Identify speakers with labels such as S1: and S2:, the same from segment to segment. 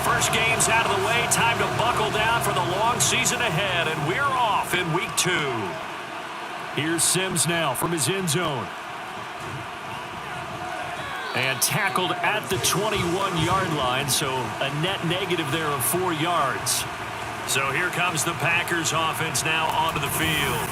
S1: First game's out of the way. Time to buckle down for the long season ahead, and we're off in week 2. Here's Sims now from his end zone. And tackled at the 21-yard line, so a net negative there of 4 yards. So here comes the Packers offense now onto the field.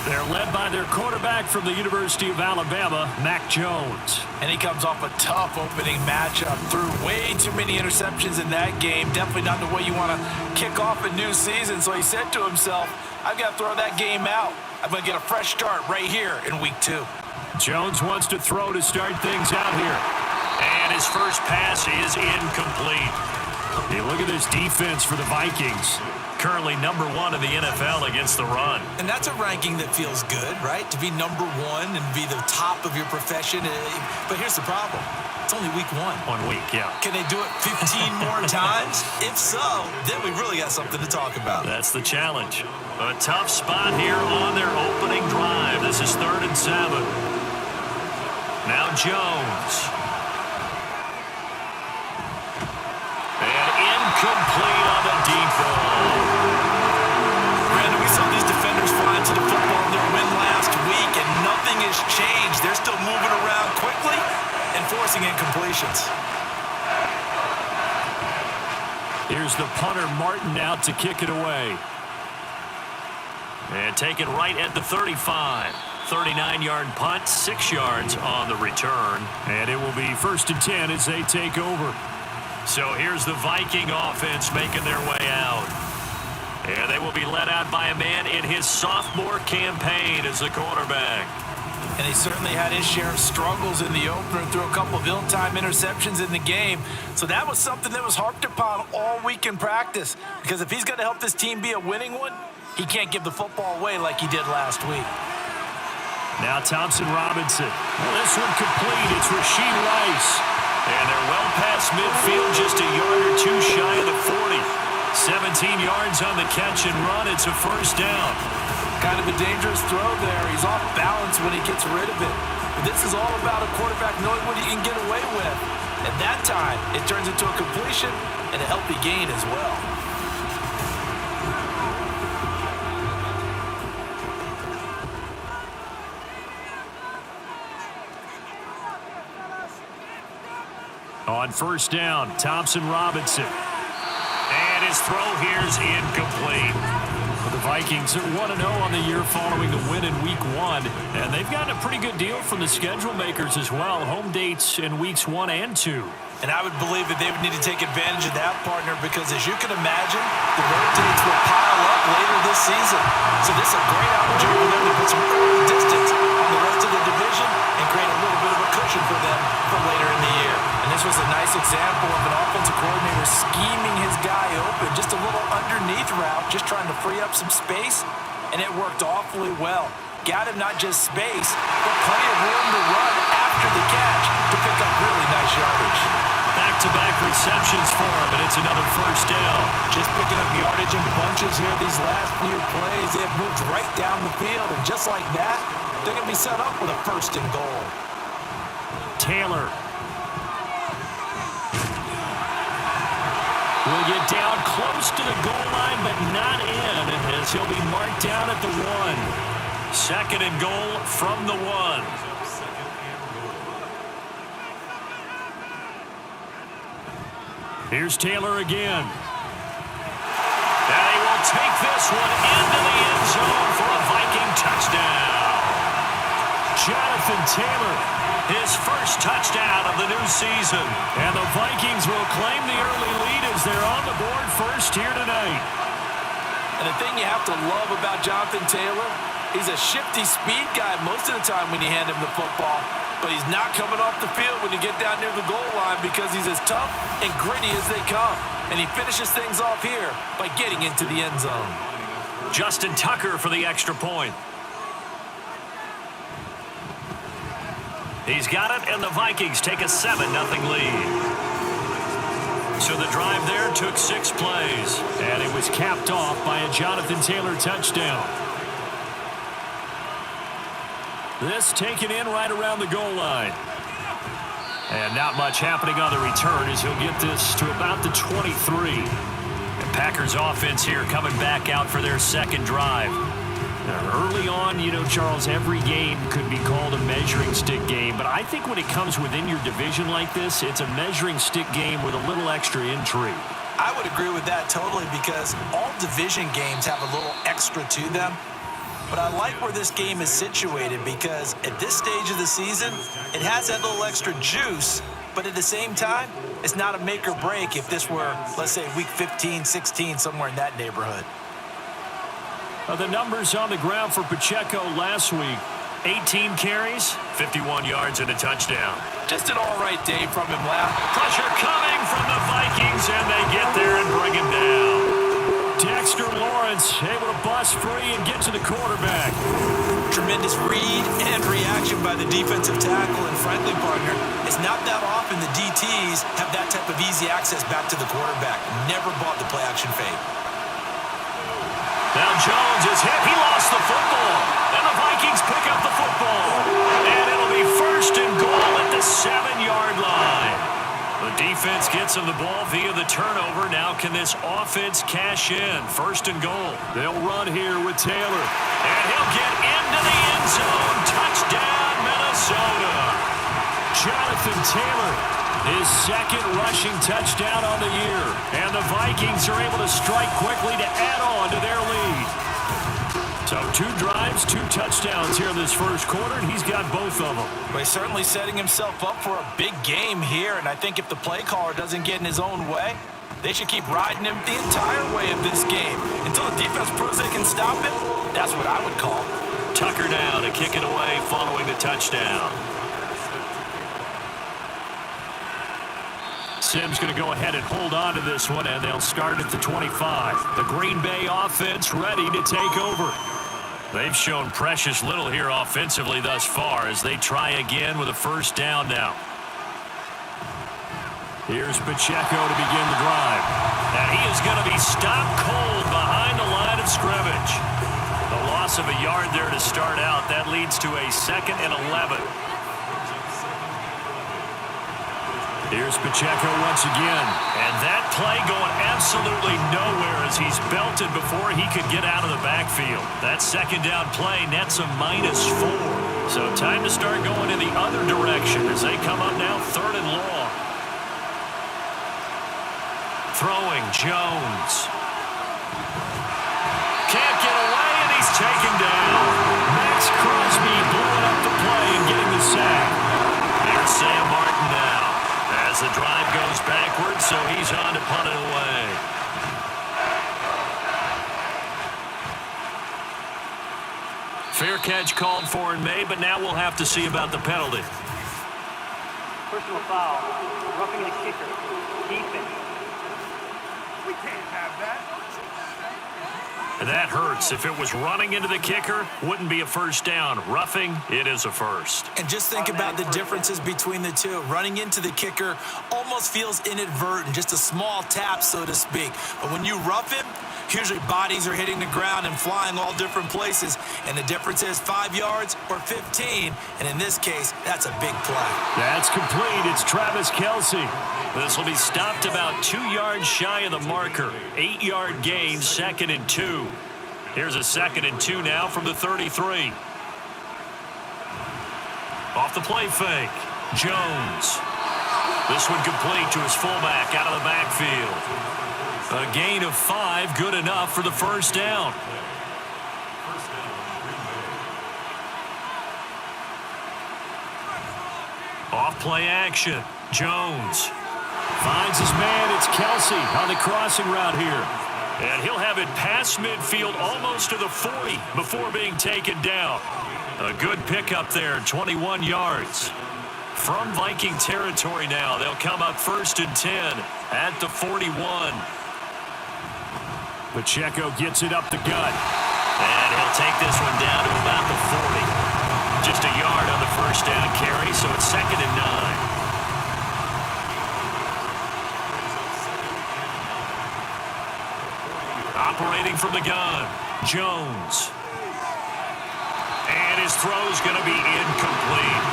S1: They're led by their quarterback from the University of Alabama, Mac Jones.
S2: And he comes off a tough opening matchup. Threw way too many interceptions in that game. Definitely not the way you want to kick off a new season. So he said to himself, I've got to throw that game out. I'm going to get a fresh start right here in week 2.
S1: Jones wants to throw to start things out here. And his first pass is incomplete. Hey, look at this defense for the Vikings. Currently number 1 in the NFL against the run.
S2: And that's a ranking that feels good, right? To be number 1 and be the top of your profession. But here's the problem. It's only week 1.
S1: 1 week, yeah.
S2: Can they do it 15 more times? If so, then we really got something to talk about.
S1: That's the challenge. A tough spot here on their opening drive. This is 3rd and 7. Now Jones. And incomplete on the deep ball.
S2: Brandon, we saw these defenders flying to the football in their win last week, and nothing has changed. They're still moving around quickly and forcing incompletions.
S1: Here's the punter, Martin, out to kick it away. And take it right at the 35. 39-yard punt, 6 yards on the return. And it will be 1st and 10 as they take over. So here's the Viking offense making their way out. And they will be led out by a man in his sophomore campaign as the quarterback.
S2: And he certainly had his share of struggles in the opener, threw a couple of ill-timed interceptions in the game. So that was something that was harped upon all week in practice. Because if he's going to help this team be a winning one, he can't give the football away like he did last week.
S1: Now Thompson Robinson. Well, this one complete. It's Rashid Rice. And they're well past midfield, just a yard or 2 shy of the 40. 17 yards on the catch and run. It's a first down.
S2: Kind of a dangerous throw there. He's off balance when he gets rid of it. But this is all about a quarterback knowing what he can get away with. At that time, it turns into a completion and a healthy gain as well.
S1: On first down, Thompson Robinson. And his throw here is incomplete. The Vikings are 1-0 on the year following the win in week 1. And they've gotten a pretty good deal from the schedule makers as well. Home dates in weeks 1 and 2.
S2: And I would believe that they would need to take advantage of that, partner, because as you can imagine, the road dates will pile up later this season. So this is a great opportunity for them to put some early distance on the rest of the division and create a little bit of a cushion for them for later in the year. And this was a nice example of an offensive coordinator scheming his guy open, just a little underneath route, just trying to free up some space, and it worked awfully well. Got him not just space, but plenty of room to run after the catch to pick up really nice yardage.
S1: Back-to-back receptions for him, and it's another first down.
S2: Just picking up yardage in bunches here these last few plays. They have moved right down the field, and just like that, they're going to be set up with a 1st and goal.
S1: Taylor will get down close to the goal line, but not in, as he'll be marked down at the 1. 2nd and goal from the 1. Here's Taylor again. And he will take this one into the end zone for a Viking touchdown. Jonathan Taylor, his first touchdown of the new season. And the Vikings will claim the early lead as they're on the board first here tonight.
S2: And the thing you have to love about Jonathan Taylor, he's a shifty speed guy most of the time when you hand him the football. But he's not coming off the field when you get down near the goal line because he's as tough and gritty as they come. And he finishes things off here by getting into the end zone.
S1: Justin Tucker for the extra point. He's got it, and the Vikings take a 7-0 lead. So the drive there took 6 plays, and it was capped off by a Jonathan Taylor touchdown. This taken in right around the goal line. And not much happening on the return as he'll get this to about the 23. And Packers offense here coming back out for their second drive. Now, early on, you know, Charles, every game could be called a measuring stick game. But I think when it comes within your division like this, it's a measuring stick game with a little extra intrigue.
S2: I would agree with that totally because all division games have a little extra to them. But I like where this game is situated because at this stage of the season, it has that little extra juice, but at the same time, it's not a make or break if this were, let's say, week 15, 16, somewhere in that neighborhood.
S1: The numbers on the ground for Pacheco last week, 18 carries, 51 yards, and a touchdown.
S2: Just an all-right day from him last.
S1: Pressure coming from the Vikings, and they get there and bring him down. Dexter Lawrence able to bust free and get to the quarterback.
S2: Tremendous read and reaction by the defensive tackle and friendly partner. It's not that often the DTs have that type of easy access back to the quarterback. Never bought the play-action fade.
S1: Now Jones is hit. He lost the football. And the Vikings pick up the football. And it'll be first and goal at the 7-yard line. The defense gets him the ball via the turnover. Now can this offense cash in? First and goal. They'll run here with Taylor. And he'll get into the end zone. Touchdown, Minnesota. Jonathan Taylor, his second rushing touchdown on the year. And the Vikings are able to strike quickly to add on to their lead. So 2 drives, 2 touchdowns here in this first quarter, and he's got both of them.
S2: Well, he's certainly setting himself up for a big game here, and I think if the play caller doesn't get in his own way, they should keep riding him the entire way of this game. Until the defense proves they can stop him, that's what I would call.
S1: Tucker now to kick it away following the touchdown. Sims going to go ahead and hold on to this one, and they'll start at the 25. The Green Bay offense ready to take over. They've shown precious little here offensively thus far as they try again with a first down now. Here's Pacheco to begin the drive. And he is going to be stopped cold behind the line of scrimmage. The loss of a yard there to start out. That leads to a 2nd and 11. Here's Pacheco once again. And that play going absolutely nowhere as he's belted before he could get out of the backfield. That second down play nets a -4. So time to start going in the other direction as they come up now 3rd and long. Throwing Jones. Can't get away and he's taken down. Max Crosby blowing up the play and getting the sack. There's Sam Martin now. As the drive goes backwards, so he's on to punt it away. Fair catch called for and made, but now we'll have to see about the penalty.
S3: Personal foul, roughing the kicker, defense. We can't have that.
S1: And that hurts. If it was running into the kicker, wouldn't be a first down. Roughing, it is a first.
S2: And just think about the differences between the two. Running into the kicker almost feels inadvertent, just a small tap, so to speak. But when you rough him, usually bodies are hitting the ground and flying all different places. And the difference is 5 yards or 15. And in this case, that's a big play.
S1: That's complete. It's Travis Kelce. This will be stopped about 2 yards shy of the marker. 8-yard gain, 2nd and 2. Here's a 2nd and 2 now from the 33. Off the play fake. Jones. This one complete to his fullback out of the backfield. A gain of 5, good enough for the first down. Off play action. Jones finds his man. It's Kelce on the crossing route here. And he'll have it past midfield almost to the 40 before being taken down. A good pickup there, 21 yards. From Viking territory now, they'll come up 1st and 10 at the 41. Pacheco gets it up the gut. And he'll take this one down to about the 40. Just a yard on the first down carry, so it's 2nd and 9. Operating from the gun, Jones. And his throw's going to be incomplete.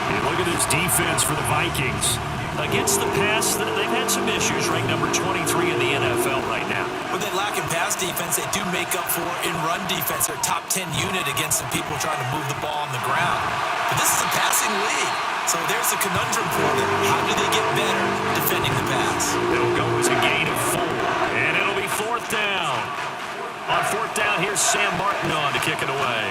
S1: And look at this defense for the Vikings. Against the pass, they've had some issues, ranked number 23 in the NFL right now.
S2: When they lack in pass defense, they do make up for in run defense. They're top 10 unit against some people trying to move the ball on the ground. But this is a passing league, so there's a conundrum for them. How do they get better defending the pass?
S1: It'll go as a gain of 4, and it'll be 4th down. On 4th down, here's Sam Martin on to kick it away.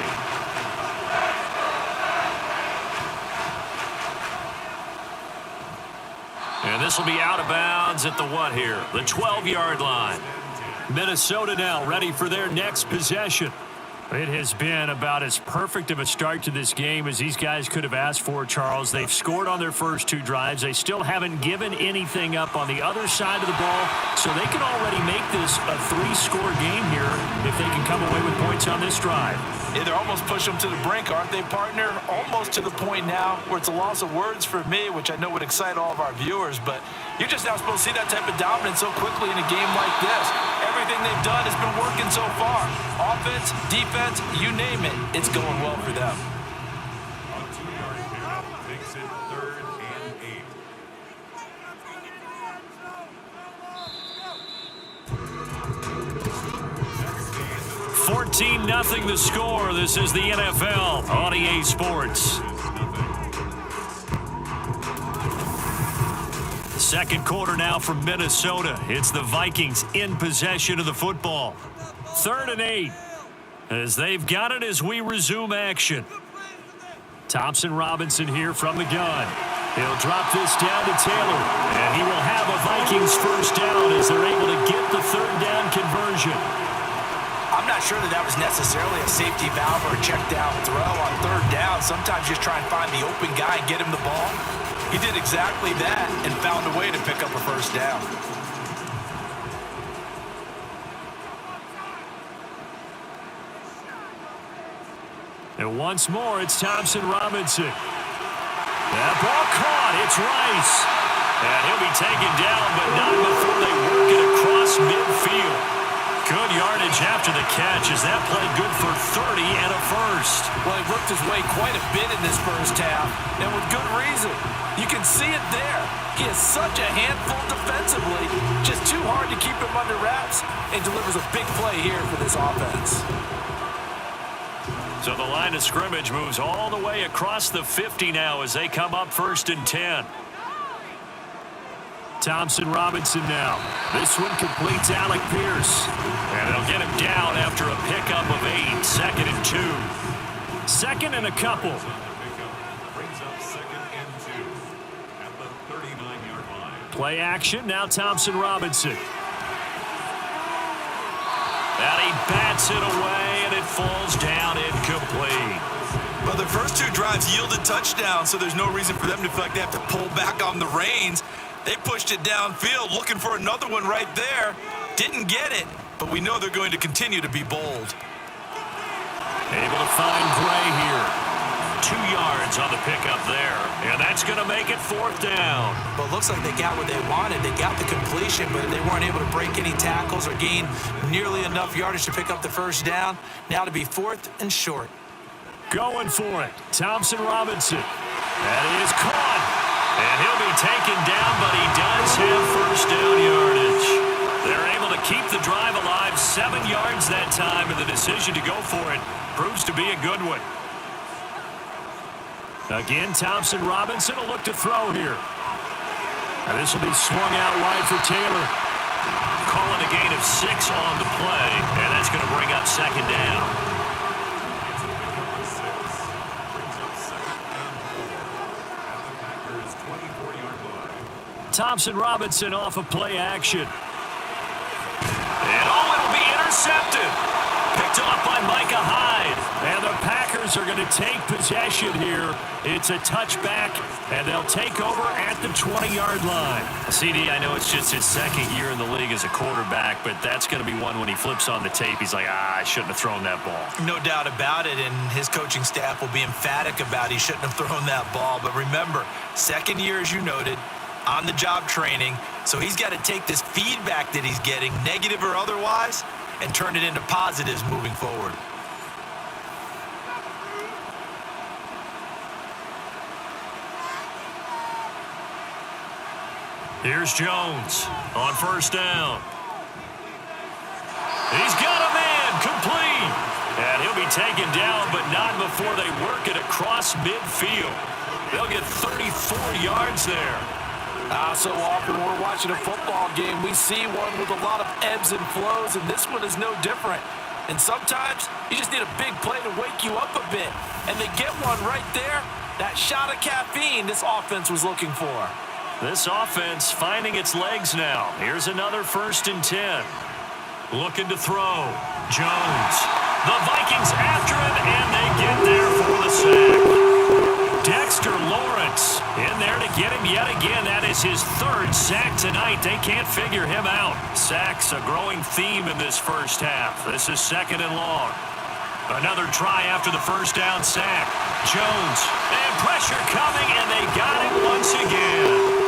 S1: And this will be out of bounds at the what here? The 12-yard line. Minnesota now ready for their next possession. It has been about as perfect of a start to this game as these guys could have asked for, Charles. They've scored on their first 2 drives. They still haven't given anything up on the other side of the ball, so they can already make this a 3-score game here if they can come away with points on this drive.
S2: Yeah, they're almost pushing them to the brink, aren't they, partner? Almost to the point now where it's a loss of words for me, which I know would excite all of our viewers, but you're just not supposed to see that type of dominance so quickly in a game like this. Everything they've done has been working so far. Offense, defense, you name it, it's going well for them.
S4: A 2-yard pickup takes it 3rd and
S1: 14-0 the score. This is the NFL on EA Sports. Second quarter now from Minnesota. It's the Vikings in possession of the football. 3rd and 8 as they've got it as we resume action. Thompson Robinson here from the gun. He'll drop this down to Taylor, and he will have a Vikings first down as they're able to get the 3rd down conversion.
S2: I'm not sure that was necessarily a safety valve or a check down throw on 3rd down. Sometimes you just try and find the open guy and get him the ball. He did exactly that and found a way to pick up a first down.
S1: And once more, it's Thompson Robinson. That ball caught. It's Rice. And he'll be taken down, but not before they work it across midfield. Good yardage after the catch as that played good for 30 and a first.
S2: Well, he worked his way quite a bit in this first half, and with good reason. You can see it there. He is such a handful defensively, just too hard to keep him under wraps, and delivers a big play here for this offense.
S1: So the line of scrimmage moves all the way across the 50 now as they come up 1st and 10. Thompson Robinson now. This one completes Alec Pierce. And they'll get him down after a pickup of 8. 2nd and 2. 2nd and a couple.
S4: Brings up 2nd and 2 at the 39-yard line.
S1: Play action. Now Thompson Robinson. And he bats it away, and it falls down incomplete.
S5: Well, the first 2 drives yielded touchdowns, so there's no reason for them to feel like they have to pull back on the reins. They pushed it downfield, looking for another one right there. Didn't get it, but we know they're going to continue to be bold.
S1: Able to find Gray here. 2 yards on the pickup there, and that's going to make it 4th down.
S2: Well, it looks like they got what they wanted. They got the completion, but they weren't able to break any tackles or gain nearly enough yardage to pick up the first down. Now to be 4th and short.
S1: Going for it. Thompson Robinson. That is caught. And he'll be taken down, but he does have first down yardage. They're able to keep the drive alive. 7 yards that time, and the decision to go for it proves to be a good one. Again, Thompson Robinson will look to throw here. And this will be swung out wide for Taylor. Calling a gain of 6 on the play, and that's going to bring up 2nd down. Thompson Robinson off of play action. And it'll be intercepted. Picked off by Micah Hyde. And the Packers are going to take possession here. It's a touchback, and they'll take over at the 20-yard line. CD, I know it's just his 2nd year in the league as a quarterback, but that's going to be one when he flips on the tape, he's like, I shouldn't have thrown that ball.
S2: No doubt about it, and his coaching staff will be emphatic about he shouldn't have thrown that ball. But remember, 2nd year, as you noted, on-the-job training, so he's got to take this feedback that he's getting, negative or otherwise, and turn it into positives moving forward.
S1: Here's Jones on first down. He's got a man complete. And he'll be taken down, but not before they work it across midfield. They'll get 34 yards there.
S2: So often we're watching a football game, we see one with a lot of ebbs and flows, and this one is no different. And sometimes you just need a big play to wake you up a bit. And they get one right there. That shot of caffeine this offense was looking for.
S1: This offense finding its legs now. Here's another 1st and 10. Looking to throw. Jones. The Vikings after him, and they get there for the sack. Dexter Lawrence in there to get him yet again. That is his 3rd sack tonight. They can't figure him out. Sacks a growing theme in this first half. This is 2nd and long. Another try after the first down sack. Jones, and pressure coming, and they got him once again.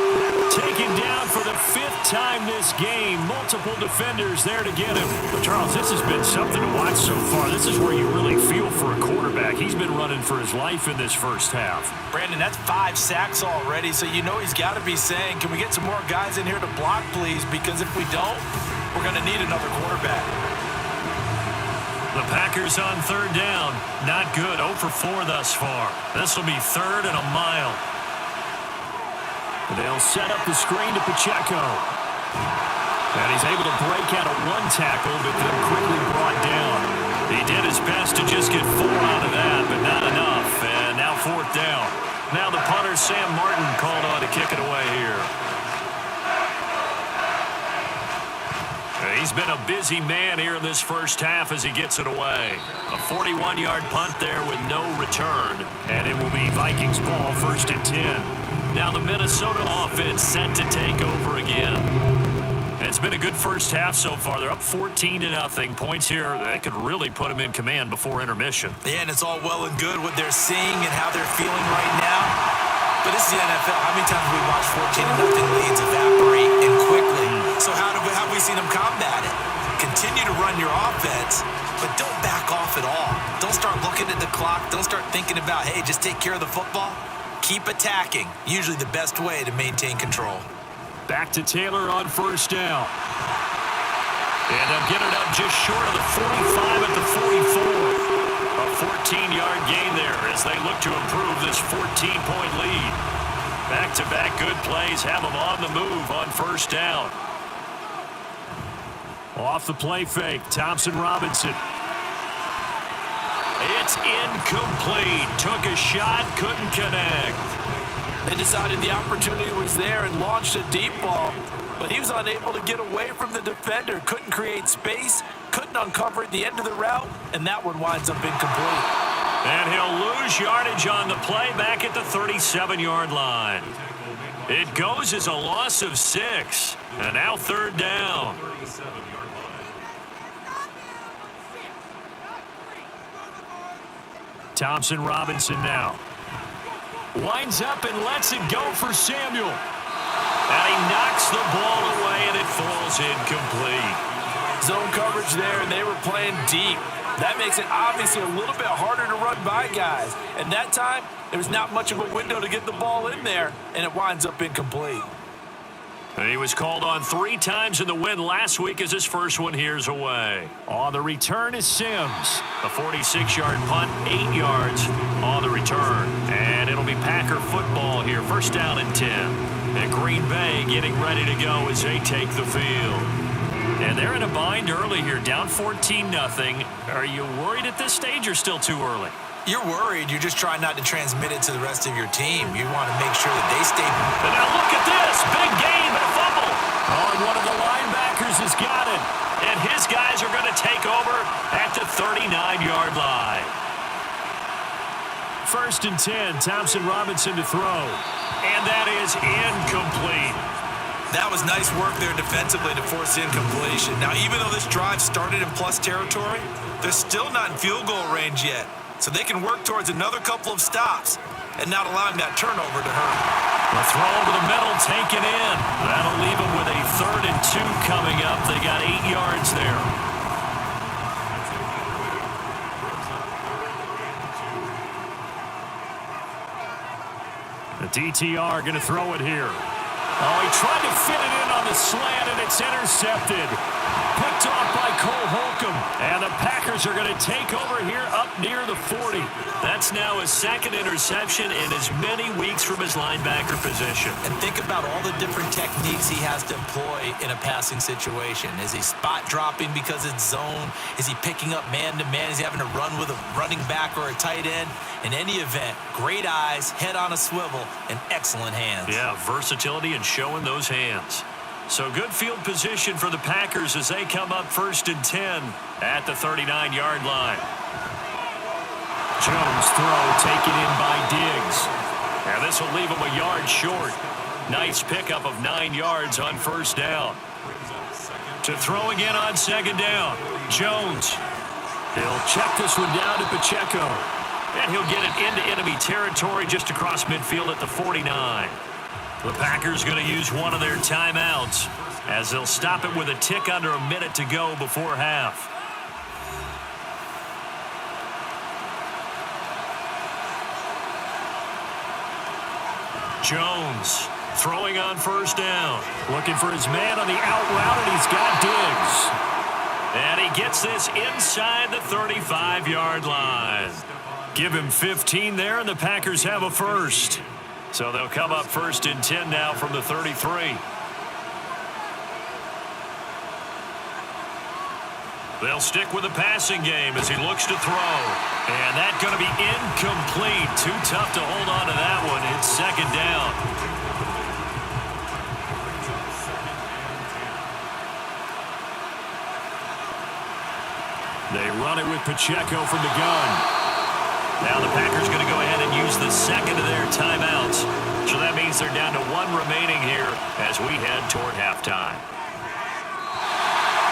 S1: Taken down for the 5th time this game. Multiple defenders there to get him. But, Charles, this has been something to watch so far. This is where you really feel for a quarterback. He's been running for his life in this first half.
S2: Brandon, that's 5 sacks already, so you know he's got to be saying, can we get some more guys in here to block, please? Because if we don't, we're going to need another quarterback.
S1: The Packers on 3rd down. Not good. 0 for 4 thus far. This will be 3rd and a mile. They'll set up the screen to Pacheco. And he's able to break out of 1 tackle, but then quickly brought down. He did his best to just get 4 out of that, but not enough. And now 4th down. Now the punter, Sam Martin, called on to kick it away here. He's been a busy man here in this first half as he gets it away. A 41-yard punt there with no return. And it will be Vikings ball, 1st and 10. Now the Minnesota offense set to take over again. It's been a good first half so far. They're up 14-0. Points here that could really put them in command before intermission.
S2: Yeah, and it's all well and good what they're seeing and how they're feeling right now. But this is the NFL. How many times have we watched 14-0 leads evaporate and quickly? So how have we seen them combat it? Continue to run your offense, but don't back off at all. Don't start looking at the clock. Don't start thinking about, hey, just take care of the football. Keep attacking. Usually the best way to maintain control.
S1: Back to Taylor on 1st down. And they'll get it up just short of the 45 at the 44. A 14-yard gain there as they look to improve this 14-point lead. Back-to-back good plays have them on the move on 1st down. Off the play fake, Thompson Robinson. It's incomplete. Took a shot, couldn't connect.
S2: They decided the opportunity was there and launched a deep ball, but he was unable to get away from the defender. Couldn't create space, couldn't uncover at the end of the route, and that one winds up incomplete.
S1: And he'll lose yardage on the play back at the 37-yard line. It goes as a loss of 6, and now 3rd down. Thompson Robinson now. Winds up and lets it go for Samuel. And he knocks the ball away, and it falls incomplete.
S2: Zone coverage there, and they were playing deep. That makes it obviously a little bit harder to run by guys. And that time, there was not much of a window to get the ball in there, and it winds up incomplete.
S1: He was called on 3 times in the win last week as his first one here's away. On the return is Sims. A 46-yard punt, 8 yards on the return. And it'll be Packer football here. 1st down and 10. And Green Bay getting ready to go as they take the field. And they're in a bind early here, down 14-0. Are you worried at this stage or still too early?
S2: You're worried. You're just trying not to transmit it to the rest of your team. You want to make sure that they stay.
S1: And now look at this. Big game and a fumble. Oh, and one of the linebackers has got it. And his guys are going to take over at the 39-yard line. 1st and 10. Thompson Robinson to throw. And that is incomplete.
S5: That was nice work there defensively to force incompletion. Now, even though this drive started in plus territory, they're still not in field goal range yet. So they can work towards another couple of stops and not allowing that turnover to hurt.
S1: The throw over the middle taken in. That'll leave them with a 3rd and 2 coming up. They got 8 yards there. The DTR going to throw it here. Oh, he tried to fit it in on the slant, and it's intercepted. Picked off by Cole Holcomb. And the Packers are going to take over here up near the 40.
S2: That's now his second interception in as many weeks from his linebacker position. And think about all the different techniques he has to employ in a passing situation. Is he spot dropping because it's zone? Is he picking up man-to-man? Is he having to run with a running back or a tight end? In any event, great eyes, head on a swivel, and excellent hands.
S1: Yeah, versatility and showing those hands. So good field position for the Packers as they come up 1st and 10 at the 39-yard line. Jones throw taken in by Diggs. And this will leave him a yard short. Nice pickup of 9 yards on 1st down. To throw again on 2nd down. Jones. He'll check this one down to Pacheco. And he'll get it into enemy territory just across midfield at the 49. The Packers going to use one of their timeouts as they'll stop it with a tick under a minute to go before half. Jones throwing on 1st down. Looking for his man on the out route, and he's got Diggs. And he gets this inside the 35-yard line. Give him 15 there, and the Packers have a first. So they'll come up 1st and 10 now from the 33. They'll stick with the passing game as he looks to throw. And that's going to be incomplete. Too tough to hold on to that one. It's 2nd down. They run it with Pacheco from the gun. Now the Packers going to go ahead and use the second of their timeouts. So that means they're down to 1 remaining here as we head toward halftime.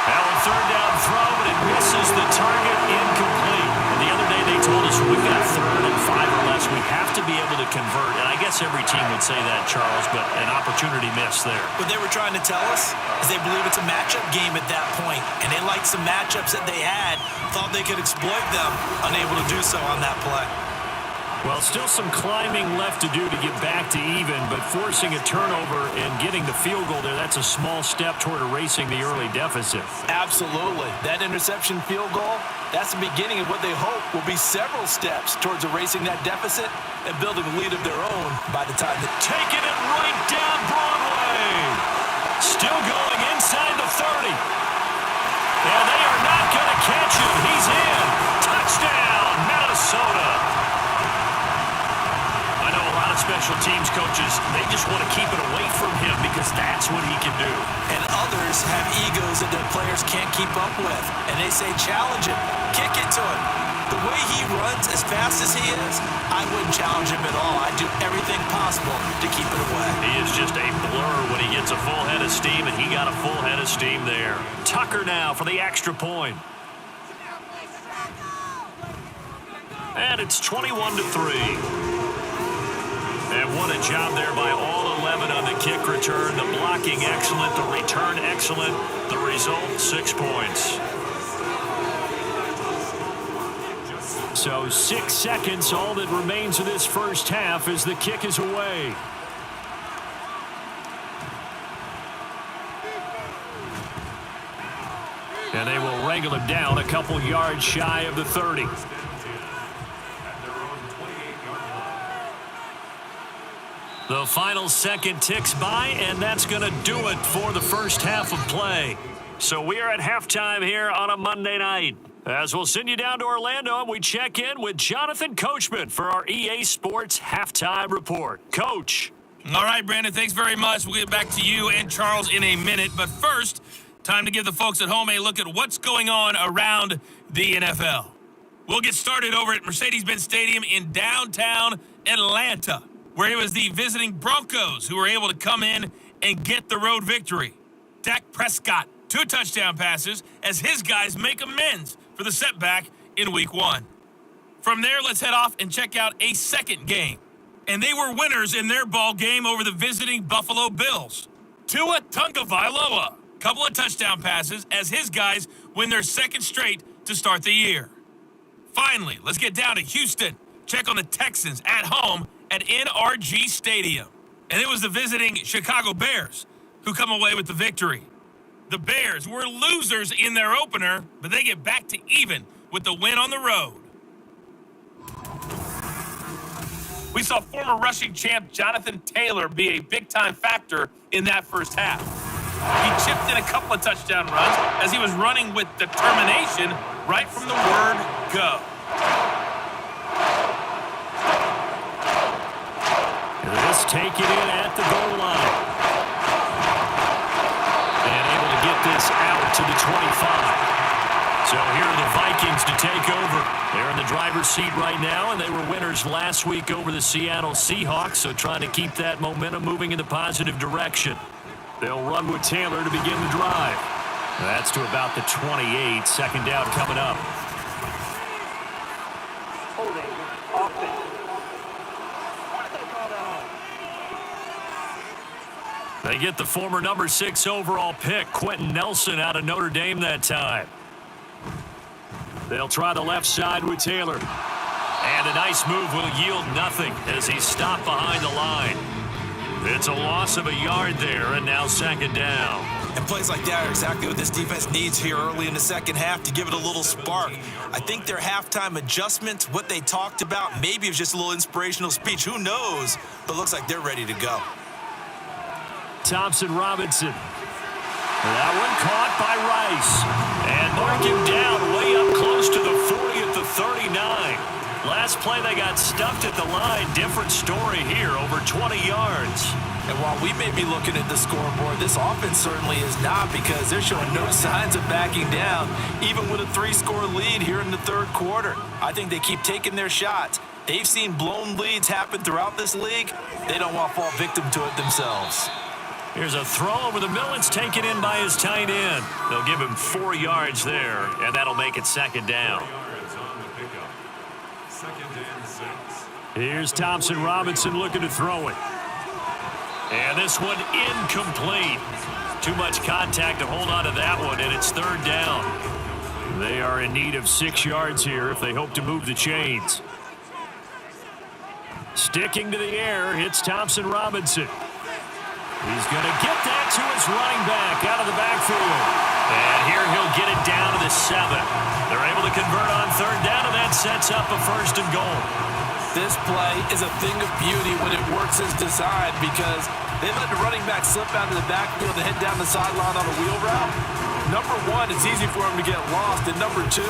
S1: Now a 3rd down throw, but it misses the target, incomplete. And the other day they told us we've got 3rd and 5 or less. We have to be able to convert. And I guess every team would say that, Charles, but an opportunity missed there.
S2: What they were trying to tell us is they believe it's a matchup game at that point, and they liked some matchups that they had, thought they could exploit them, unable to do so on that play.
S1: Well, still some climbing left to do to get back to even, but forcing a turnover and getting the field goal there, that's a small step toward erasing the early deficit.
S2: Absolutely. That interception field goal, that's the beginning of what they hope will be several steps towards erasing that deficit and building a lead of their own by the time they
S1: taking it right down Broadway. Still going inside the 30. And they are not going to catch him. He's in. Touchdown, Minnesota. I know a lot of special teams coaches, they just want to keep it away from him because that's what he can do.
S2: And others have egos that their players can't keep up with. And they say, challenge him, kick it to him. The way he runs as fast as he is, I wouldn't challenge him at all. I'd do everything possible to keep it away.
S1: He is just a blur when he gets a full head of steam, and he got a full head of steam there. Tucker now for the extra point. And it's 21-3. And what a job there by all 11 on the kick return. The blocking excellent, the return excellent. The result, 6 points. So 6 seconds, all that remains of this first half as the kick is away. And they will wrangle him down a couple yards shy of the 30. The final second ticks by, and that's going to do it for the first half of play. So we are at halftime here on a Monday night. As we'll send you down to Orlando, and we check in with Jonathan Coachman for our EA Sports Halftime Report. Coach.
S6: All right, Brandon, thanks very much. We'll get back to you and Charles in a minute. But first, time to give the folks at home a look at what's going on around the NFL. We'll get started over at Mercedes-Benz Stadium in downtown Atlanta, where it was the visiting Broncos who were able to come in and get the road victory. Dak Prescott, 2 touchdown passes as his guys make amends for the setback in Week 1. From there, let's head off and check out a second game. And they were winners in their ball game over the visiting Buffalo Bills. Tua Tagovailoa, couple of touchdown passes as his guys win their second straight to start the year. Finally, let's get down to Houston. Check on the Texans at home at NRG Stadium. And it was the visiting Chicago Bears who come away with the victory. The Bears were losers in their opener, but they get back to even with the win on the road. We saw former rushing champ Jonathan Taylor be a big-time factor in that first half. He chipped in a couple of touchdown runs as he was running with determination right from the word go.
S1: This take it in at the goal line. And able to get this out to the 25. So here are the Vikings to take over. They're in the driver's seat right now, and they were winners last week over the Seattle Seahawks, so trying to keep that momentum moving in the positive direction. They'll run with Taylor to begin the drive. That's to about the 28. Second down coming up.
S3: Holding. Offense. Why they call that on?
S1: They get the former number 6 overall pick, Quentin Nelson, out of Notre Dame that time. They'll try the left side with Taylor. And a nice move will yield nothing as he's stopped behind the line. It's a loss of a yard there, and now second down.
S5: And plays like that are exactly what this defense needs here early in the second half to give it a little spark. I think their halftime adjustments, what they talked about, maybe it was just a little inspirational speech. Who knows? But it looks like they're ready to go.
S1: Thompson Robinson. That one caught by Rice. And mark him down way up close to the 40 at the 39. Last play they got stuffed at the line. Different story here, over 20 yards.
S2: And while we may be looking at the scoreboard, this offense certainly is not, because they're showing no signs of backing down, even with a 3-score lead here in the third quarter. I think they keep taking their shots. They've seen blown leads happen throughout this league. They don't want to fall victim to it themselves.
S1: Here's a throw over the middle. It's taken in by his tight end. They'll give him 4 yards there, and that'll make it second down.
S4: 4 yards on the pickup. Second and 6.
S1: Here's Thompson Robinson looking to throw it. And this one incomplete. Too much contact to hold on to that one, and it's third down. They are in need of 6 yards here if they hope to move the chains. Sticking to the air, it's Thompson Robinson. He's going to get that to his running back out of the backfield. And here he'll get it down to the 7. They're able to convert on third down, and that sets up a first and goal.
S2: This play is a thing of beauty when it works as designed, because they let the running back slip out of the backfield and head down the sideline on a wheel route. Number one, it's easy for him to get lost. And number two,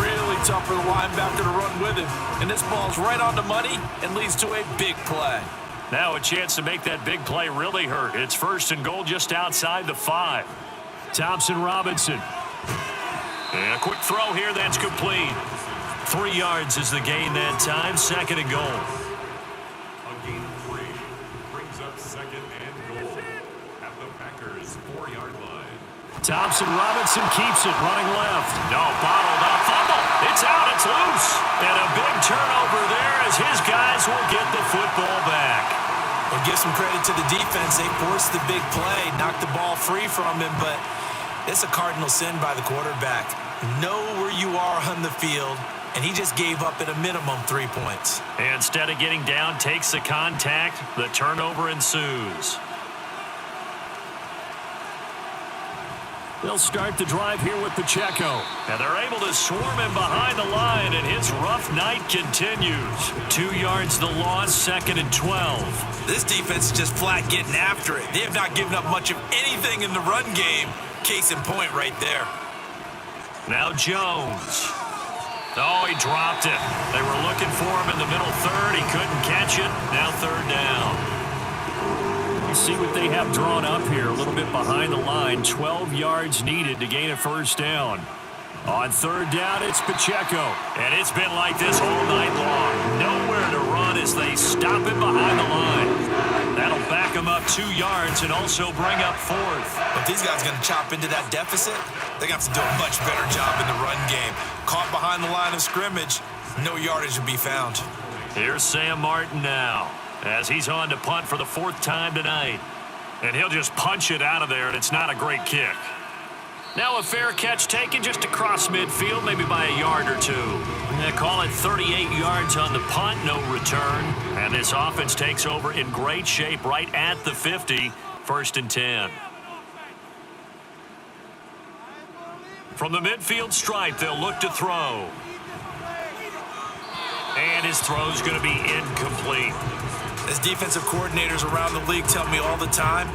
S2: really tough for the linebacker to run with him. And this ball's right on the money and leads to a big play.
S1: Now a chance to make that big play really hurt. It's first and goal just outside the 5. Thompson Robinson. And a quick throw here that's complete. 3 yards is the gain that time. Second and goal.
S4: A gain of 3 brings up second and goal at the Packers' 4-yard line.
S1: Thompson Robinson keeps it running left. No, bottled up. Fumble. It's out. It's loose. And a big turnover there as his guys will get the football back.
S2: Well, give some credit to the defense. They forced the big play, knocked the ball free from him, but it's a cardinal sin by the quarterback. Know where you are on the field, and he just gave up at a minimum 3 points.
S1: And instead of getting down, takes the contact. The turnover ensues. They'll start the drive here with Pacheco. And they're able to swarm him behind the line, and his rough night continues. 2 yards the loss, second and 12.
S5: This defense is just flat getting after it. They have not given up much of anything in the run game. Case in point right there.
S1: Now Jones. Oh, he dropped it. They were looking for him in the middle third. He couldn't catch it. Now third down. See what they have drawn up here, a little bit behind the line. 12 yards needed to gain a first down. On third down, it's Pacheco. And it's been like this all night long. Nowhere to run as they stop him behind the line. That'll back him up 2 yards and also bring up fourth.
S5: If these guys are going to chop into that deficit, they're going to have to do a much better job in the run game. Caught behind the line of scrimmage, no yardage will be found.
S1: Here's Sam Martin now, as he's on to punt for the 4th time tonight. And he'll just punch it out of there, and it's not a great kick. Now a fair catch taken just across midfield, maybe by a yard or two. They call it 38 yards on the punt, no return. And this offense takes over in great shape right at the 50, 1st and 10. From the midfield stripe, they'll look to throw. And his throw's going to be incomplete.
S5: As defensive coordinators around the league tell me all the time,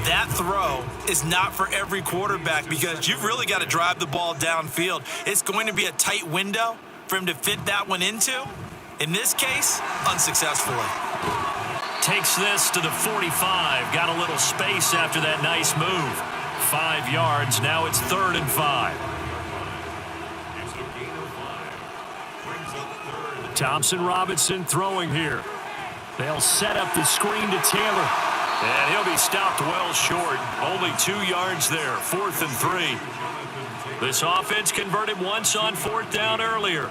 S5: that throw is not for every quarterback because you've really got to drive the ball downfield. It's going to be a tight window for him to fit that one into. In this case, unsuccessfully.
S1: Takes this to the 45. Got a little space after that nice move. 5 yards. Now it's 3rd and 5.
S4: It's a gain of 5. Brings up 3rd.
S1: Thompson Robinson throwing here. They'll set up the screen to Taylor. And he'll be stopped well short. Only 2 yards there. 4th and 3. This offense converted once on 4th down earlier.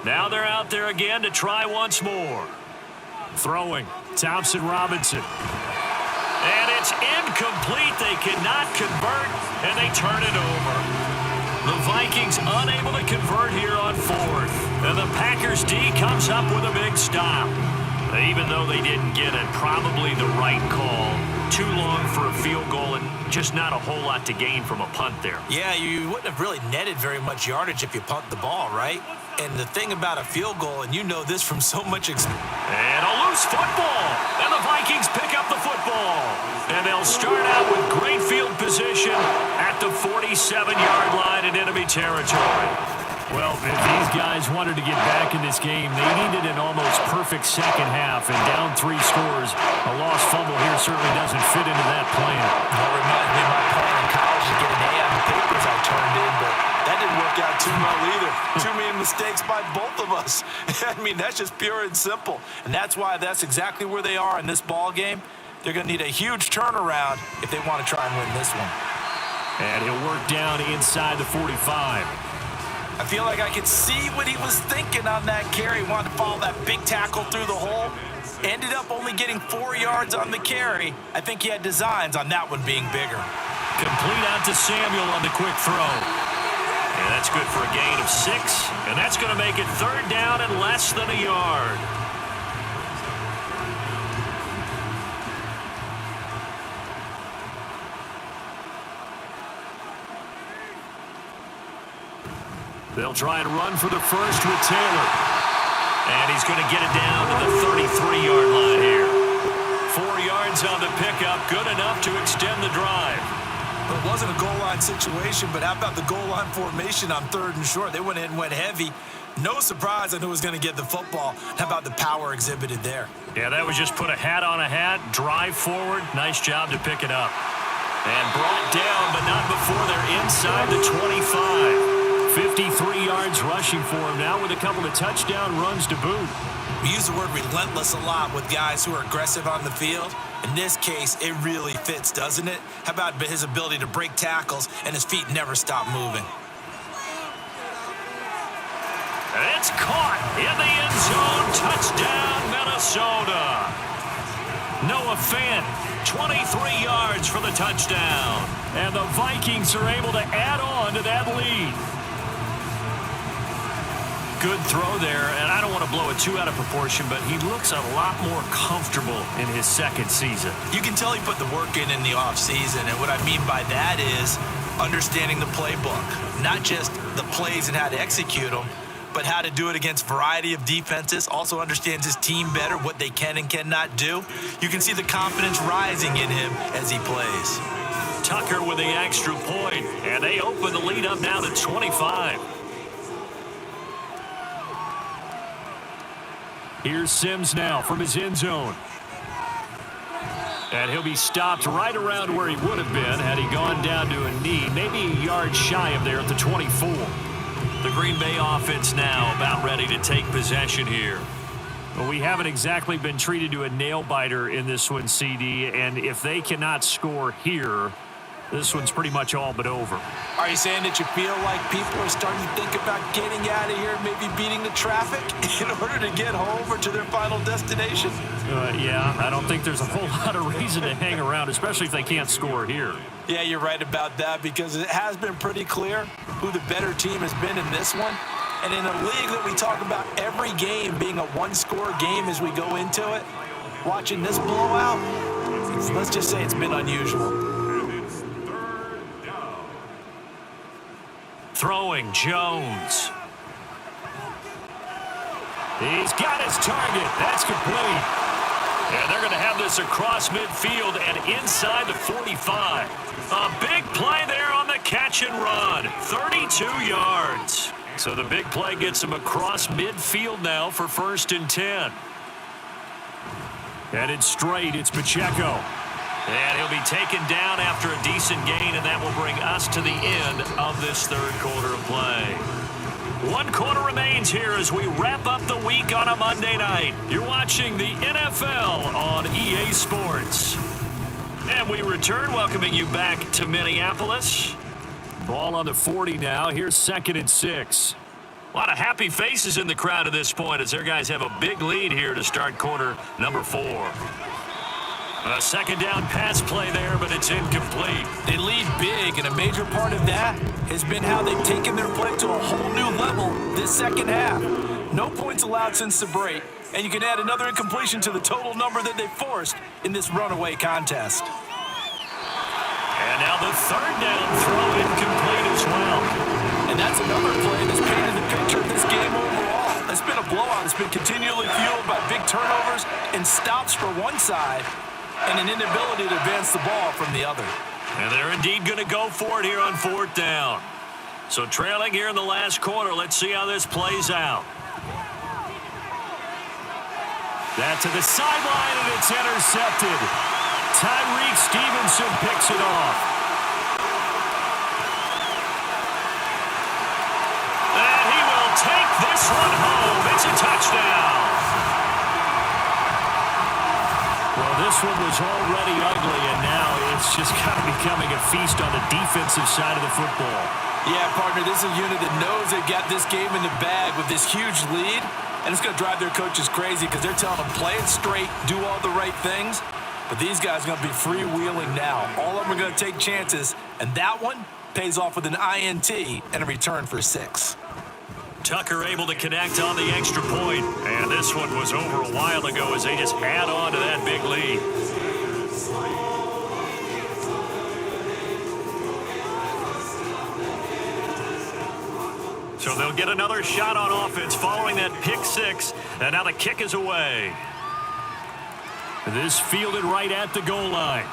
S1: Now they're out there again to try once more. Throwing. Thompson Robinson. And it's incomplete. They cannot convert, and they turn it over. The Vikings unable to convert here on 4th. And the Packers D comes up with a big stop. Even though they didn't get it, probably the right call. Too long for a field goal and just not a whole lot to gain from a punt there.
S2: Yeah, you wouldn't have really netted very much yardage if you punt the ball, right? And the thing about a field goal, and you know this from so much experience.
S1: And a loose football. And the Vikings pick up the football. And they'll start out with great field position at the 47-yard line in enemy territory. Well, if these guys wanted to get back in this game, they needed an almost perfect second half. And down 3 scores, a lost fumble here certainly doesn't fit into that plan.
S2: That reminds me of my plan in college to get an A on the papers I turned in, but that didn't work out too well either. Too many mistakes by both of us. I mean, that's just pure and simple. And that's why that's exactly where they are in this ball game. They're going to need a huge turnaround if they want to try and win this one.
S1: And he'll work down inside the 45.
S2: I feel like I could see what he was thinking on that carry. He wanted to follow that big tackle through the hole. Ended up only getting 4 yards on the carry. I think he had designs on that one being bigger.
S1: Complete out to Samuel on the quick throw. And that's good for a gain of 6. And that's going to make it 3rd down and less than a yard. They'll try and run for the first with Taylor. And he's going to get it down to the 33-yard line here. 4 yards on the pickup, good enough to extend the drive.
S2: Well, it wasn't a goal line situation, but how about the goal line formation on 3rd and short? They went in and went heavy. No surprise on who was going to get the football. How about the power exhibited there?
S1: Yeah, that was just put a hat on a hat, drive forward. Nice job to pick it up. And brought down, but not before they're inside the 25. 53 yards rushing for him now with a couple of touchdown runs to boot.
S2: We use the word relentless a lot with guys who are aggressive on the field. In this case, it really fits, doesn't it? How about his ability to break tackles and his feet never stop moving?
S1: And it's caught in the end zone. Touchdown, Minnesota. Noah Fant, 23 yards for the touchdown. And the Vikings are able to add on to that lead. Good throw there, and I don't want to blow it too out of proportion, but he looks a lot more comfortable in his 2nd season.
S2: You can tell he put the work in the offseason, and what I mean by that is understanding the playbook. Not just the plays and how to execute them, but how to do it against a variety of defenses. Also understands his team better, what they can and cannot do. You can see the confidence rising in him as he plays.
S1: Tucker with the extra point, and they open the lead up now to 25. Here's Sims now from his end zone. And he'll be stopped right around where he would have been had he gone down to a knee, maybe a yard shy of there at the 24. The Green Bay offense now about ready to take possession here. Well, we haven't exactly been treated to a nail-biter in this one, CD, and if they cannot score here, this one's pretty much all but over.
S2: Are you saying that you feel like people are starting to think about getting out of here, maybe beating the traffic in order to get home or to their final destination?
S1: Yeah, I don't think there's a whole lot of reason to hang around, especially if they can't score here.
S2: Yeah, you're right about that because it has been pretty clear who the better team has been in this one. And in a league that we talk about every game being a one-score game as we go into it, watching this blowout, let's just say it's been unusual.
S4: And it's third down.
S1: Throwing Jones. He's got his target. That's complete. And they're going to have this across midfield and inside the 45. A big play there on the catch and run. 32 yards. So the big play gets him across midfield now for 1st and 10. Headed straight, it's Pacheco. And he'll be taken down after a decent gain, and that will bring us to the end of this third quarter of play. 1 quarter remains here as we wrap up the week on a Monday night. You're watching the NFL on EA Sports. And we return, welcoming you back to Minneapolis. Ball on the 40 now. Here's 2nd and 6. A lot of happy faces in the crowd at this point as their guys have a big lead here to start quarter number 4. A 2nd down pass play there, but it's incomplete.
S2: They lead big, and a major part of that has been how they've taken their play to a whole new level this second half. No points allowed since the break, and you can add another incompletion to the total number that they forced in this runaway contest.
S1: And now the 3rd down throw incomplete as well.
S2: And that's another play that's painted the picture of this game overall. It's been a blowout. It's been continually fueled by big turnovers and stops for one side and an inability to advance the ball from the other.
S1: And they're indeed going to go for it here on 4th down. So trailing here in the last quarter, let's see how this plays out. That to the sideline, and it's intercepted. Tyreek Stevenson picks it off. And he will take this one home. It's a touchdown. Well, this one was already ugly, and now it's just kind of becoming a feast on the defensive side of the football.
S2: Yeah, partner, this is a unit that knows they've got this game in the bag with this huge lead, and it's going to drive their coaches crazy because they're telling them play it straight, do all the right things, but these guys are going to be freewheeling now. All of them are going to take chances, and that one pays off with an INT and a return for 6.
S1: Tucker able to connect on the extra point. And this one was over a while ago as they just had on to that big lead. So they'll get another shot on offense following that pick 6. And now the kick is away. This fielded right at the goal line.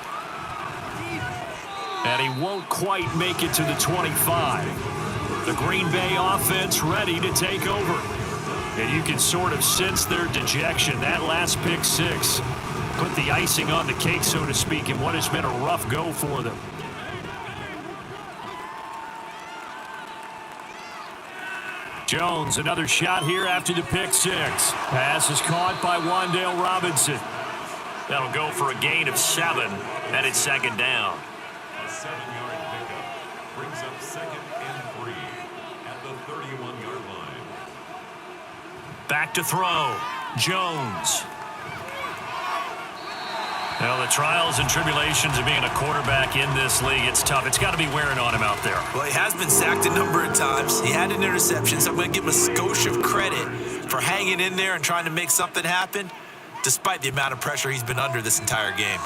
S1: And he won't quite make it to the 25. The Green Bay offense ready to take over. And you can sort of sense their dejection. That last pick 6 put the icing on the cake, so to speak, in what has been a rough go for them. Jones, another shot here after the pick 6. Pass is caught by Wan'Dale Robinson. That'll go for a gain of 7, and it's 2nd down.
S4: A 7-yard pickup brings up 2nd and 3 at the 31-yard line.
S1: Back to throw. Jones. Well, the trials and tribulations of being a quarterback in this league, it's tough. It's got to be wearing on him out there.
S5: Well, he has been sacked a number of times. He had an interception, so I'm going to give him a skosh of credit for hanging in there and trying to make something happen, despite the amount of pressure he's been under this entire game.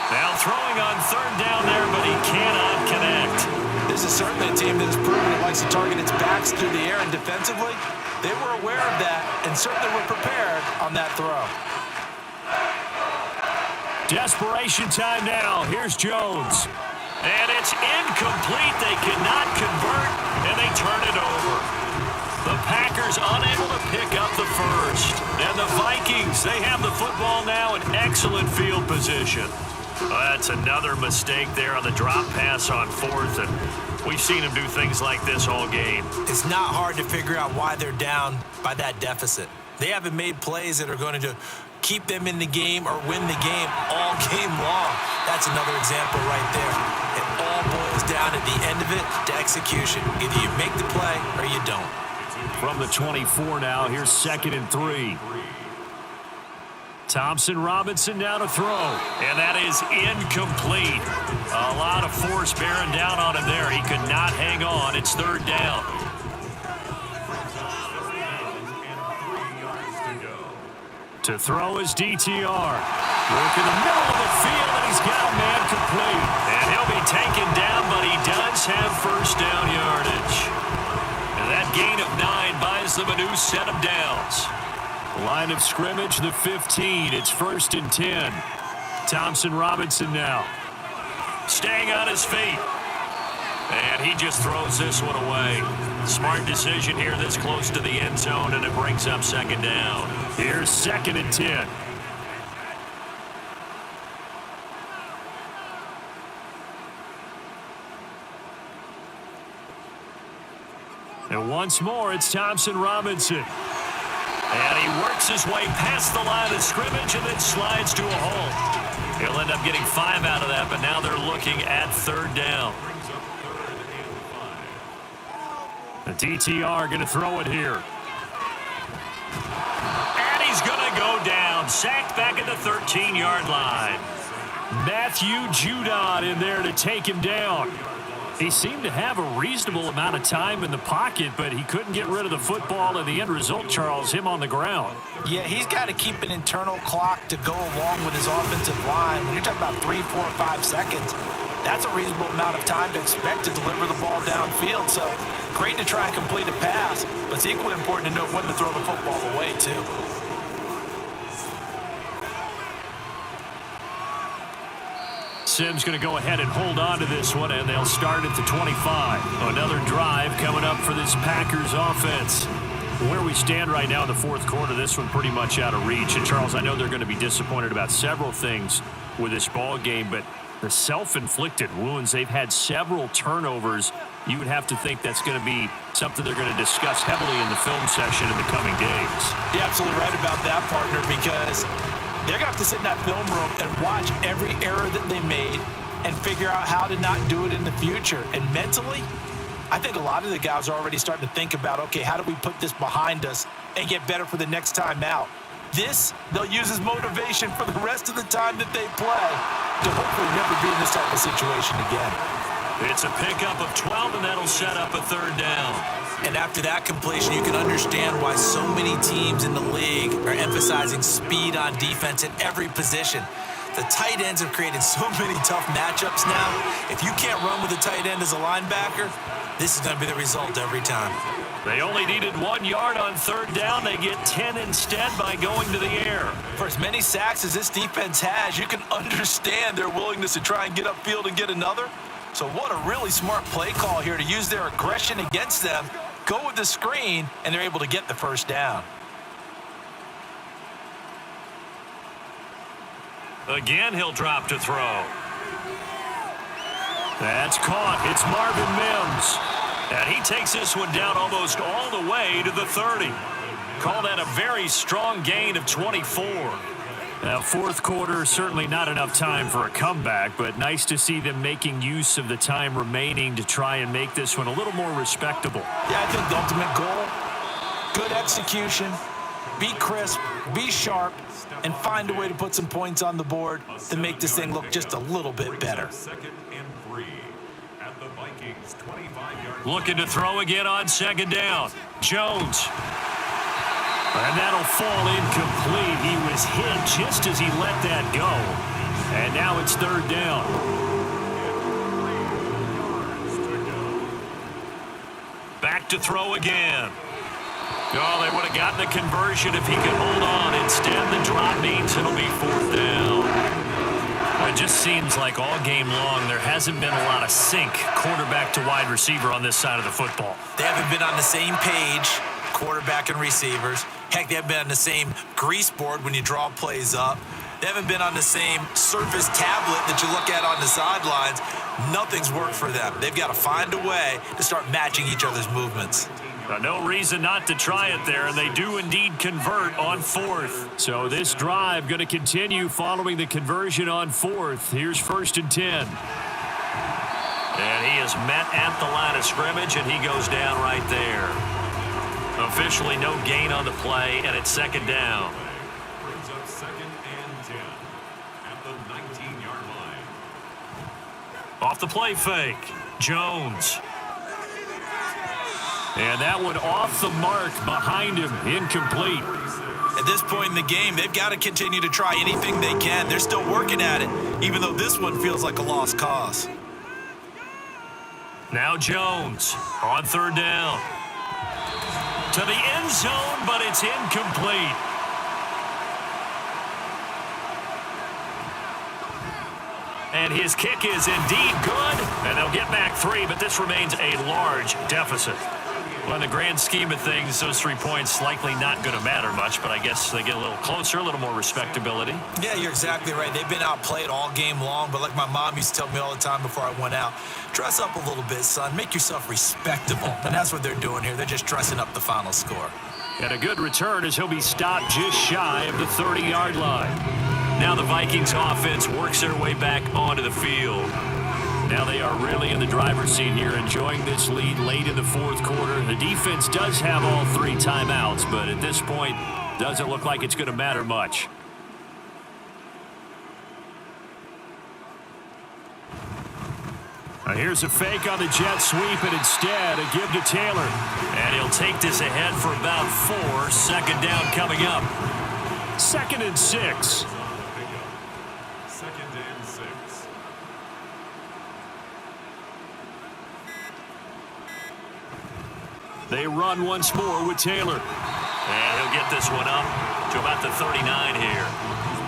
S1: Now throwing on 3rd down there, but he cannot connect.
S2: This is certainly a team that has proven it likes to target its backs through the air and defensively. They were aware of that and certainly were prepared on that throw.
S1: Desperation time now. Here's Jones. And it's incomplete. They cannot convert, and they turn it over. The Packers unable to pick up the first. And the Vikings, they have the football now in excellent field position. That's another mistake there on the drop pass on 4th, and we've seen him do things like this all game.
S5: It's not hard to figure out why they're down by that deficit. They haven't made plays that are going to keep them in the game or win the game all game long. That's another example right there. It all boils down at the end of it to execution. Either you make the play or you don't.
S1: From the 24 now, here's 2nd and 3. Thompson Robinson now to throw. And that is incomplete. A lot of force bearing down on him there. He could not hang on. It's third down. To throw is DTR. Work in the middle of the field, and he's got a man complete. And he'll be taken down, but he does have first down yardage. And that gain of 9 buys them a new set of downs. Line of scrimmage, the 15. It's 1st and 10. Thompson Robinson now. Staying on his feet. And he just throws this one away. Smart decision here this close to the end zone, and it brings up second down. Here's 2nd and 10. And once more, it's Thompson Robinson. And he works his way past the line of scrimmage and then slides to a halt. He'll end up getting 5 out of that, but now they're looking at third down. The DTR going to throw it here. And he's going to go down. Sacked back at the 13-yard line. Matthew Judon in there to take him down. He seemed to have a reasonable amount of time in the pocket, but he couldn't get rid of the football, and the end result, Charles, him on the ground.
S2: Yeah, he's got to keep an internal clock to go along with his offensive line. When you're talking about 3, 4, 5 seconds, that's a reasonable amount of time to expect to deliver the ball downfield. So great to try and complete a pass, but it's equally important to know when to throw the football away, too.
S1: Sims going to go ahead and hold on to this one, and they'll start at the 25. Another drive coming up for this Packers offense. Where we stand right now in the fourth quarter, this one pretty much out of reach. And, Charles, I know they're going to be disappointed about several things with this ball game, but the self-inflicted wounds, they've had several turnovers. You would have to think that's going to be something they're going to discuss heavily in the film session in the coming days.
S2: You're absolutely right about that, partner, because they're going to have to sit in that film room and watch every error that they made and figure out how to not do it in the future. And mentally, I think a lot of the guys are already starting to think about, okay, how do we put this behind us and get better for the next time out? This, they'll use as motivation for the rest of the time that they play to hopefully never be in this type of situation again.
S1: It's a pickup of 12, and that'll set up a third down.
S5: And after that completion, you can understand why so many teams in the league are emphasizing speed on defense at every position. The tight ends have created so many tough matchups now. If you can't run with a tight end as a linebacker, this is going to be the result every time.
S1: They only needed 1 yard on third down. They get 10 instead by going to the air.
S2: For as many sacks as this defense has, you can understand their willingness to try and get upfield and get another. So what a really smart play call here to use their aggression against them, go with the screen, and they're able to get the first down.
S1: Again, he'll drop to throw. That's caught. It's Marvin Mims. And he takes this one down almost all the way to the 30. Call that a very strong gain of 24. Now, fourth quarter, certainly not enough time for a comeback, but nice to see them making use of the time remaining to try and make this one a little more respectable.
S2: Yeah, I think the ultimate goal, good execution, be crisp, be sharp, and find a way to put some points on the board to make this thing look just a little bit better.
S1: Looking to throw again on second down. Jones. And that'll fall incomplete. He was hit just as he let that go. And now it's third down. Back to throw again. Oh, they would have gotten the conversion if he could hold on. Instead, the drop means it'll be fourth down. It just seems like all game long there hasn't been a lot of sync quarterback to wide receiver on this side of the football.
S5: They haven't been on the same page, quarterback and receivers. Heck, they haven't been on the same grease board when you draw plays up. They haven't been on the same Surface tablet that you look at on the sidelines. Nothing's worked for them. They've got to find a way to start matching each other's movements.
S1: No reason not to try it there, and they do indeed convert on fourth. So this drive going to continue following the conversion on fourth. Here's 1st and 10. And he is met at the line of scrimmage, and he goes down right there. Officially no gain on the play, and it's second down.
S4: Brings up 2nd
S1: Off the play fake. Jones. And that one off the mark behind him. Incomplete.
S5: At this point in the game, they've got to continue to try anything they can. They're still working at it, even though this one feels like a lost cause.
S1: Now Jones on third down. To the end zone, but it's incomplete. And his kick is indeed good. And they'll get back 3, but this remains a large deficit. Well, in the grand scheme of things, those 3 points likely not going to matter much, but I guess they get a little closer, a little more respectability.
S5: Yeah, you're exactly right. They've been outplayed all game long, but like my mom used to tell me all the time before I went out, dress up a little bit, son. Make yourself respectable. And that's what they're doing here. They're just dressing up the final score.
S1: And a good return as he'll be stopped just shy of the 30-yard line. Now the Vikings offense works their way back onto the field. Now they are really in the driver's seat here, enjoying this lead late in the fourth quarter. The defense does have all 3 timeouts, but at this point, doesn't look like it's going to matter much. Now here's a fake on the jet sweep, and instead a give to Taylor. And he'll take this ahead for about 4. Second down coming up. 2nd and 6. They run once more with Taylor. And he'll get this one up to about the 39 here.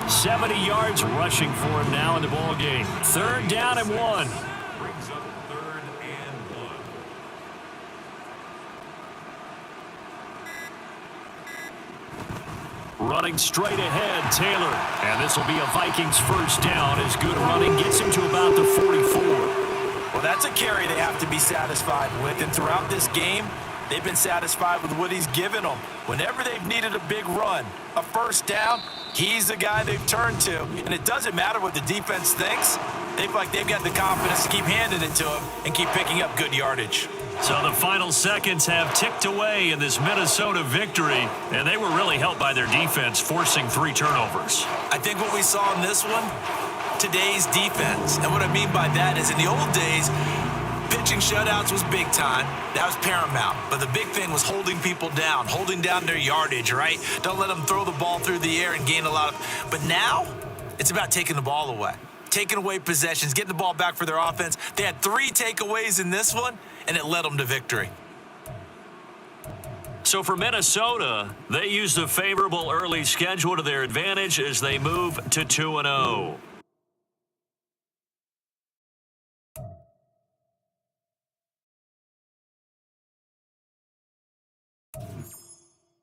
S1: 70 yards rushing for him now in the ball game. 3rd down and 1.
S4: Brings up 3rd and 1.
S1: Running straight ahead, Taylor. And this will be a Vikings first down as good running gets him to about the 44.
S5: Well, that's a carry they have to be satisfied with, and throughout this game, they've been satisfied with what he's given them. Whenever they've needed a big run, a first down, he's the guy they've turned to. And it doesn't matter what the defense thinks. They feel like they've got the confidence to keep handing it to him and keep picking up good yardage.
S1: So the final seconds have ticked away in this Minnesota victory, and they were really helped by their defense, forcing 3 turnovers.
S5: I think what we saw in this one, today's defense. And what I mean by that is in the old days, pitching shutouts was big time. That was paramount. But the big thing was holding people down, holding down their yardage, right? Don't let them throw the ball through the air and gain a lot of... But now, it's about taking the ball away. Taking away possessions, getting the ball back for their offense. They had 3 takeaways in this one, and it led them to victory.
S1: So for Minnesota, they used a favorable early schedule to their advantage as they move to 2-0.